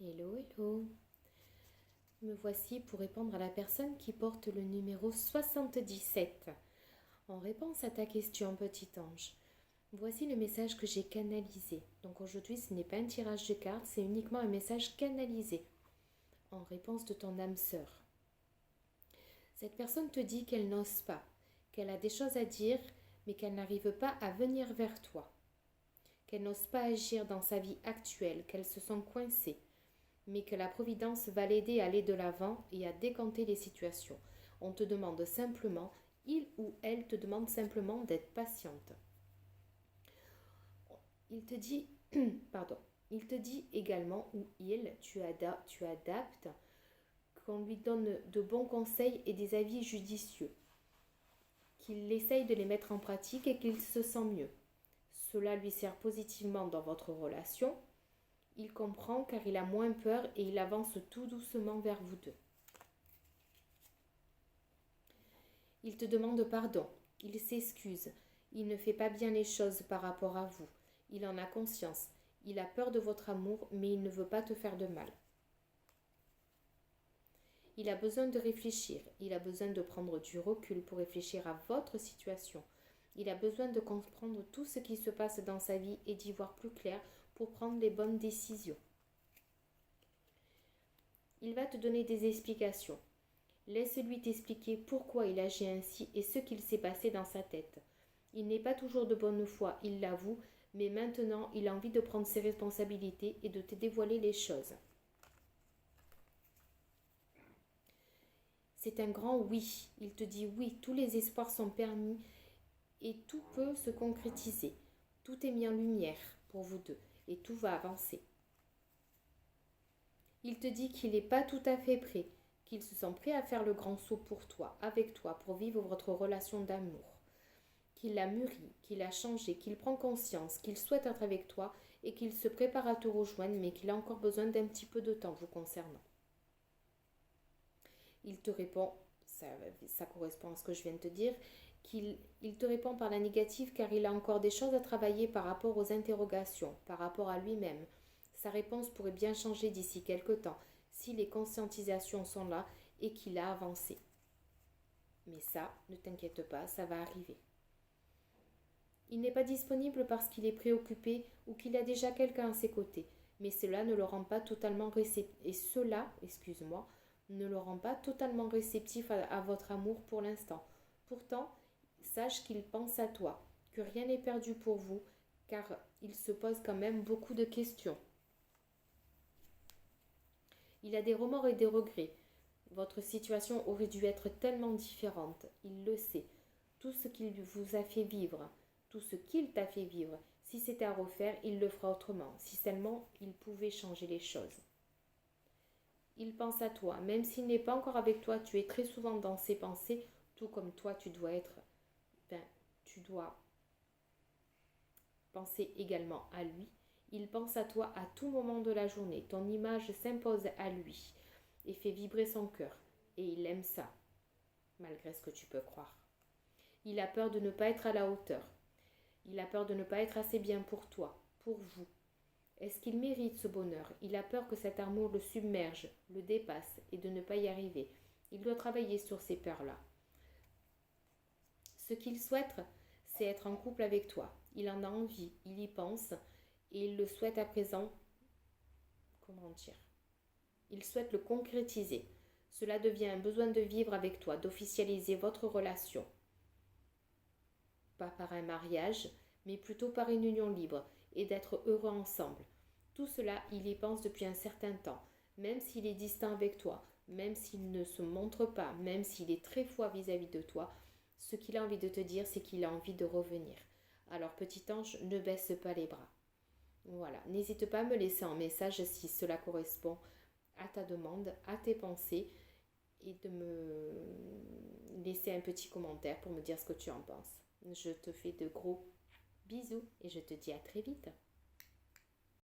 Hello, hello. Me voici pour répondre à la personne qui porte le numéro 77. En réponse à ta question, petit ange, voici le message que j'ai canalisé. Donc aujourd'hui, ce n'est pas un tirage de cartes, c'est uniquement un message canalisé en réponse de ton âme sœur. Cette personne te dit qu'elle n'ose pas, qu'elle a des choses à dire, mais qu'elle n'arrive pas à venir vers toi, qu'elle n'ose pas agir dans sa vie actuelle, qu'elle se sent coincée, mais que la Providence va l'aider à aller de l'avant et à décanter les situations. On te demande simplement, il ou elle te demande simplement d'être patiente. Il te dit, il te dit également, ou tu adaptes, qu'on lui donne de bons conseils et des avis judicieux, qu'il essaye de les mettre en pratique et qu'il se sent mieux. Cela lui sert positivement dans votre relation. Il comprend car il a moins peur et il avance tout doucement vers vous deux. Il te demande pardon, il s'excuse, il ne fait pas bien les choses par rapport à vous, il en a conscience, il a peur de votre amour mais il ne veut pas te faire de mal. Il a besoin de réfléchir, il a besoin de prendre du recul pour réfléchir à votre situation. Il a besoin de comprendre tout ce qui se passe dans sa vie et d'y voir plus clair pour prendre les bonnes décisions. Il va te donner des explications. Laisse-lui t'expliquer pourquoi il agit ainsi et ce qu'il s'est passé dans sa tête. Il n'est pas toujours de bonne foi, il l'avoue, mais maintenant il a envie de prendre ses responsabilités et de te dévoiler les choses. C'est un grand oui. Il te dit oui, tous les espoirs sont permis et tout peut se concrétiser. Tout est mis en lumière pour vous deux et tout va avancer. Il te dit qu'il n'est pas tout à fait prêt, qu'il se sent prêt à faire le grand saut pour toi, avec toi, pour vivre votre relation d'amour. Qu'il a mûri, qu'il a changé, qu'il prend conscience, qu'il souhaite être avec toi et qu'il se prépare à te rejoindre, mais qu'il a encore besoin d'un petit peu de temps vous concernant. Il te répond, ça correspond à ce que je viens de te dire, qu'il te répond par la négative car il a encore des choses à travailler par rapport aux interrogations, par rapport à lui-même. Sa réponse pourrait bien changer d'ici quelque temps, si les conscientisations sont là et qu'il a avancé. Mais ça, ne t'inquiète pas, ça va arriver. Il n'est pas disponible parce qu'il est préoccupé ou qu'il a déjà quelqu'un à ses côtés, mais cela ne le rend pas totalement ne le rend pas totalement réceptif à votre amour pour l'instant. Pourtant, sache qu'il pense à toi, que rien n'est perdu pour vous, car il se pose quand même beaucoup de questions. Il a des remords et des regrets. Votre situation aurait dû être tellement différente, il le sait. Tout ce qu'il vous a fait vivre, tout ce qu'il t'a fait vivre, si c'était à refaire, il le fera autrement, si seulement il pouvait changer les choses. Il pense à toi, même s'il n'est pas encore avec toi, tu es très souvent dans ses pensées, tout comme toi tu dois penser également à lui. Il pense à toi à tout moment de la journée, ton image s'impose à lui et fait vibrer son cœur, et il aime ça, malgré ce que tu peux croire. Il a peur de ne pas être à la hauteur, il a peur de ne pas être assez bien pour toi, pour vous. Est-ce qu'il mérite ce bonheur? Il a peur que cet amour le submerge, le dépasse et de ne pas y arriver. Il doit travailler sur ces peurs-là. Ce qu'il souhaite, c'est être en couple avec toi. Il en a envie, il y pense et il le souhaite à présent. Comment dire? Il souhaite le concrétiser. Cela devient un besoin de vivre avec toi, d'officialiser votre relation. Pas par un mariage, mais plutôt par une union libre et d'être heureux ensemble. Tout cela, il y pense depuis un certain temps, même s'il est distant avec toi, même s'il ne se montre pas, même s'il est très froid vis-à-vis de toi, ce qu'il a envie de te dire, c'est qu'il a envie de revenir. Alors, petit ange, ne baisse pas les bras. Voilà, n'hésite pas à me laisser un message si cela correspond à ta demande, à tes pensées, et de me laisser un petit commentaire pour me dire ce que tu en penses. Je te fais de gros bisous et je te dis à très vite.